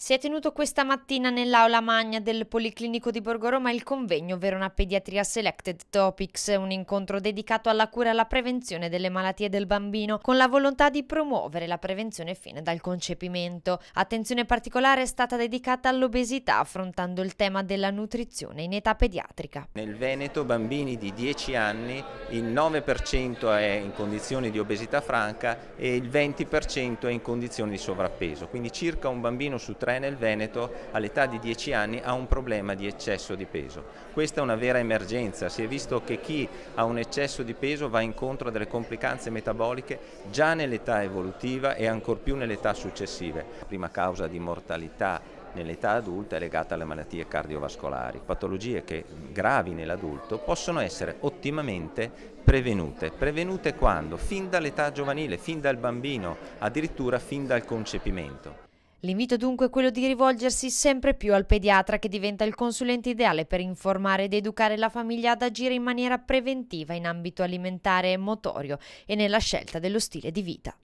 Si è tenuto questa mattina nell'aula magna del Policlinico di Borgoroma il convegno Verona Pediatria Selected Topics, un incontro dedicato alla cura e alla prevenzione delle malattie del bambino, con la volontà di promuovere la prevenzione fin dal concepimento. Attenzione particolare è stata dedicata all'obesità, affrontando il tema della nutrizione in età pediatrica. Nel Veneto bambini di 10 anni il 9% è in condizioni di obesità franca e il 20% è in condizioni di sovrappeso, quindi circa un bambino su 3 nel Veneto all'età di 10 anni ha un problema di eccesso di peso. Questa è una vera emergenza, si è visto che chi ha un eccesso di peso va incontro a delle complicanze metaboliche già nell'età evolutiva e ancor più nell'età successive. La prima causa di mortalità nell'età adulta è legata alle malattie cardiovascolari, patologie che gravi nell'adulto possono essere ottimamente prevenute. Prevenute quando? Fin dall'età giovanile, fin dal bambino, addirittura fin dal concepimento. L'invito dunque è quello di rivolgersi sempre più al pediatra, che diventa il consulente ideale per informare ed educare la famiglia ad agire in maniera preventiva in ambito alimentare e motorio e nella scelta dello stile di vita.